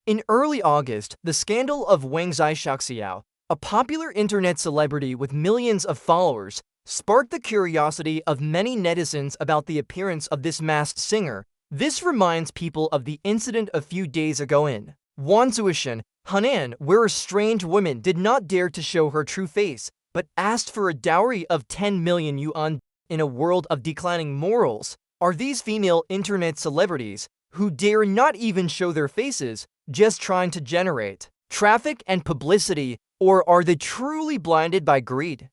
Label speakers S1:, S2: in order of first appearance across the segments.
S1: In early August, the scandal of Wangzai Xiaoqiao, a popular internet celebrity with millions of followers, sparked the curiosity of many netizens about the appearance of this masked singer. This reminds people of the incident a few days ago in Wansuishan, Henan, where a strange woman did not dare to show her true face, but asked for a dowry of 10 million yuan. In a world of declining morals, are these female internet celebrities, who dare not even show their faces, just trying to generate traffic and publicity, or are they truly blinded by greed?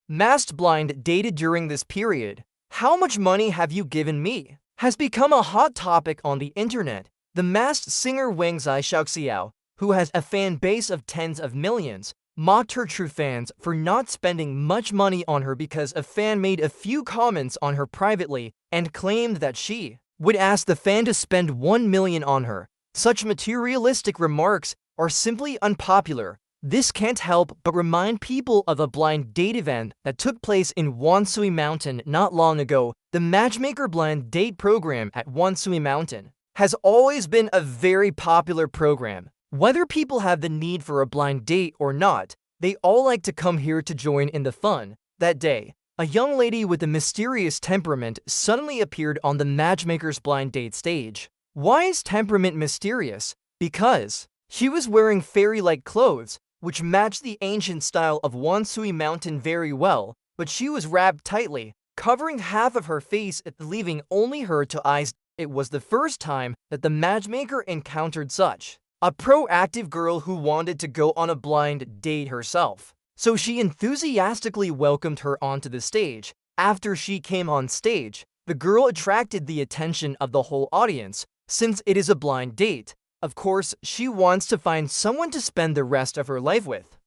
S1: Masked blind dated during this period. How much money have you given me? Has become a hot topic on the internet. The masked singer Wangzai Xiaoqiao, who has a fan base of tens of millions, mocked her true fans for not spending much money on her because a fan made a few comments on her privately and claimed that she would ask the fan to spend 1 million on her. Such materialistic remarks are simply unpopular. This can't help but remind people of a blind date event that took place in Wansuishan Mountain not long ago. The matchmaker blind date program at Wansuishan Mountain has always been a very popular program. Whether people have the need for a blind date or not, they all like to come here to join in the fun. That day, a young lady with a mysterious temperament suddenly appeared on the matchmaker's blind date stage. Why is temperament mysterious? Because she was wearing fairy-like clothes, which matched the ancient style of Wansuishan Mountain very well, but she was wrapped tightly, covering half of her face, leaving only her two eyes. It was the first time that the matchmaker encountered such a proactive girl who wanted to go on a blind date herself. So she enthusiastically welcomed her onto the stage. After she came on stage, the girl attracted the attention of the whole audience. Since it is a blind date, of course, she wants to find someone to spend the rest of her life with.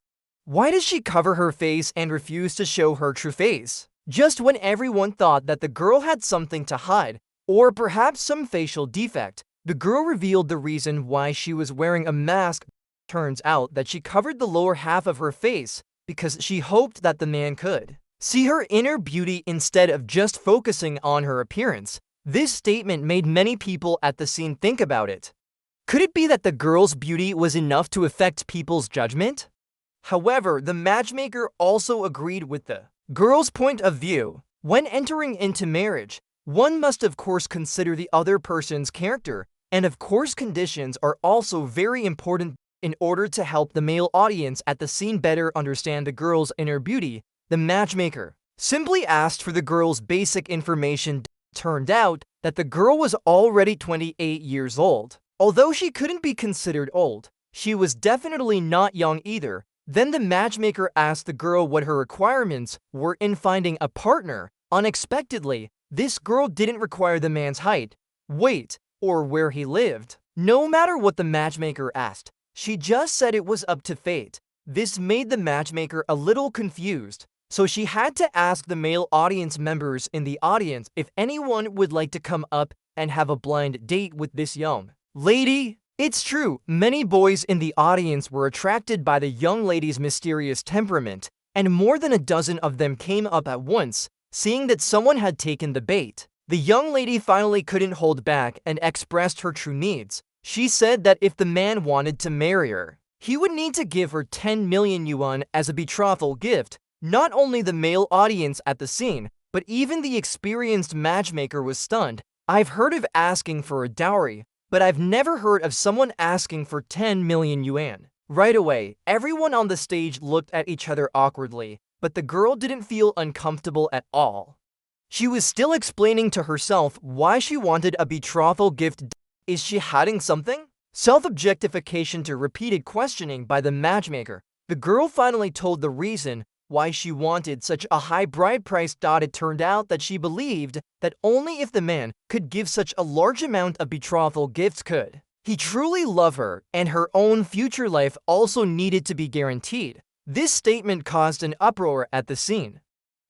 S1: Why does she cover her face and refuse to show her true face? Just when everyone thought that the girl had something to hide, or perhaps some facial defect, the girl revealed the reason why she was wearing a mask. Turns out that she covered the lower half of her face because she hoped that the man could see her inner beauty instead of just focusing on her appearance. This statement made many people at the scene think about it. Could it be that the girl's beauty was enough to affect people's judgment? However, the matchmaker also agreed with the girl's point of view. When entering into marriage, one must of course consider the other person's character, and of course conditions are also very important. In order to help the male audience at the scene better understand the girl's inner beauty, the matchmaker simply asked for the girl's basic information. Turned out that the girl was already 28 years old. Although she couldn't be considered old, she was definitely not young either. Then the matchmaker asked the girl what her requirements were in finding a partner. Unexpectedly, this girl didn't require the man's height, weight, or where he lived. No matter what the matchmaker asked, she just said it was up to fate. This made the matchmaker a little confused, so she had to ask the male audience members in the audience if anyone would like to come up and have a blind date with this young lady. It's true, many boys in the audience were attracted by the young lady's mysterious temperament, and more than a dozen of them came up at once, seeing that someone had taken the bait. The young lady finally couldn't hold back and expressed her true needs. She said that if the man wanted to marry her, he would need to give her 10 million yuan as a betrothal gift. Not only the male audience at the scene, but even the experienced matchmaker was stunned. I've heard of asking for a dowry, but I've never heard of someone asking for 10 million yuan. Right away, everyone on the stage looked at each other awkwardly, but the girl didn't feel uncomfortable at all. She was still explaining to herself why she wanted a betrothal gift. Is she hiding something? Self-objectification to repeated questioning by the matchmaker. The girl finally told the reason why she wanted such a high bride price. It turned out that she believed that only if the man could give such a large amount of betrothal gifts could he truly love her, and her own future life also needed to be guaranteed. This statement caused an uproar at the scene.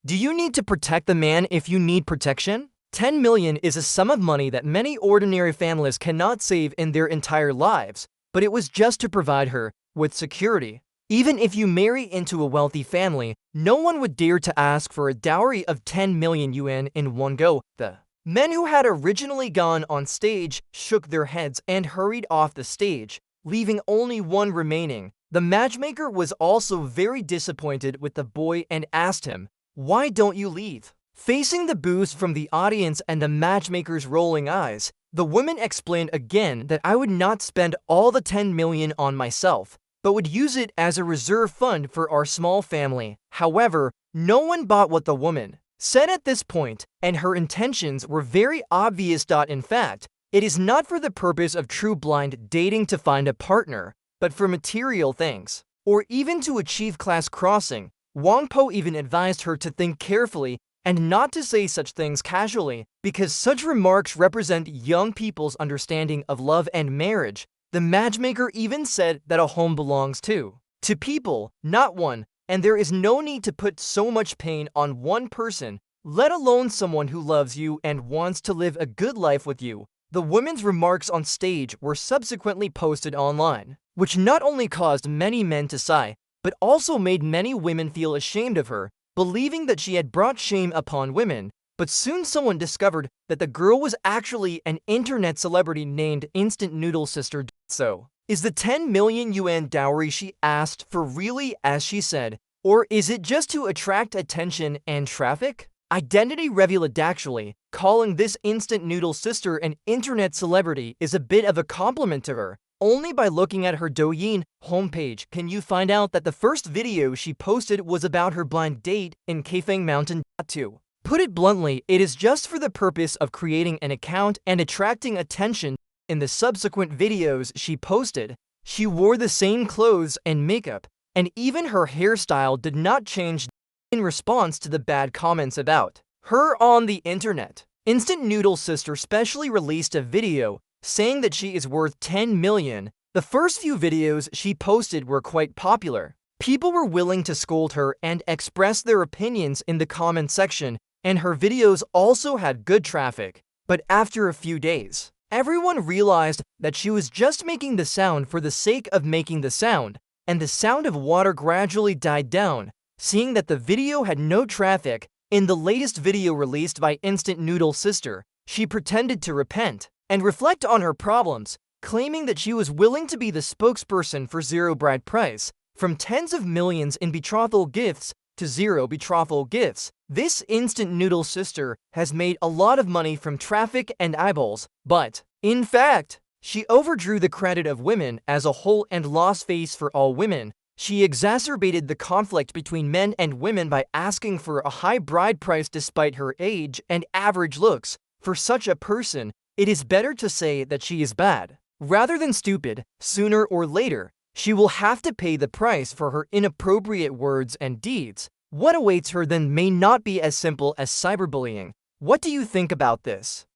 S1: Do you need to protect the man if you need protection? 10 million is a sum of money that many ordinary families cannot save in their entire lives, but it was just to provide her with security. Even if you marry into a wealthy family, no one would dare to ask for a dowry of 10 million yuan in one go. The men who had originally gone on stage shook their heads and hurried off the stage, leaving only one remaining. The matchmaker was also very disappointed with the boy and asked him, "Why don't you leave?" Facing the boos from the audience and the matchmaker's rolling eyes, the woman explained again that I would not spend all the 10 million on myself, but would use it as a reserve fund for our small family. However, no one bought what the woman said at this point, and her intentions were very obvious. In fact, it is not for the purpose of true blind dating to find a partner, but for material things, or even to achieve class crossing. Wang Po even advised her to think carefully and not to say such things casually, because such remarks represent young people's understanding of love and marriage. The matchmaker even said that a home belongs to people, not one, and there is no need to put so much pain on one person, let alone someone who loves you and wants to live a good life with you. The woman's remarks on stage were subsequently posted online, which not only caused many men to sigh, but also made many women feel ashamed of her, believing that she had brought shame upon women. But soon someone discovered that the girl was actually an internet celebrity named Instant Noodle Sister. So, is the 10 million yuan dowry she asked for really as she said, or is it just to attract attention and traffic? Identity revealed. Actually, calling this Instant Noodle Sister an internet celebrity is a bit of a compliment to her. Only by looking at her Douyin homepage can you find out that the first video she posted was about her blind date in Kaifeng Mountain. To put it bluntly, it is just for the purpose of creating an account and attracting attention. In the subsequent videos she posted, she wore the same clothes and makeup, and even her hairstyle did not change in response to the bad comments about her on the internet. Instant Noodle Sister specially released a video saying that she is worth 10 million. The first few videos she posted were quite popular. People were willing to scold her and express their opinions in the comment section, and her videos also had good traffic. But after a few days, everyone realized that she was just making the sound for the sake of making the sound, and the sound of water gradually died down. Seeing that the video had no traffic, in the latest video released by Instant Noodle Sister, she pretended to repent and reflect on her problems, claiming that she was willing to be the spokesperson for zero bride price, from tens of millions in betrothal gifts to zero betrothal gifts. This Instant Noodle Sister has made a lot of money from traffic and eyeballs, but, in fact, she overdrew the credit of women as a whole and lost face for all women. She exacerbated the conflict between men and women by asking for a high bride price despite her age and average looks. For such a person, it is better to say that she is bad, rather than stupid. Sooner or later, she will have to pay the price for her inappropriate words and deeds. What awaits her then may not be as simple as cyberbullying. What do you think about this?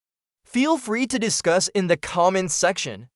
S1: Feel free to discuss in the comments section.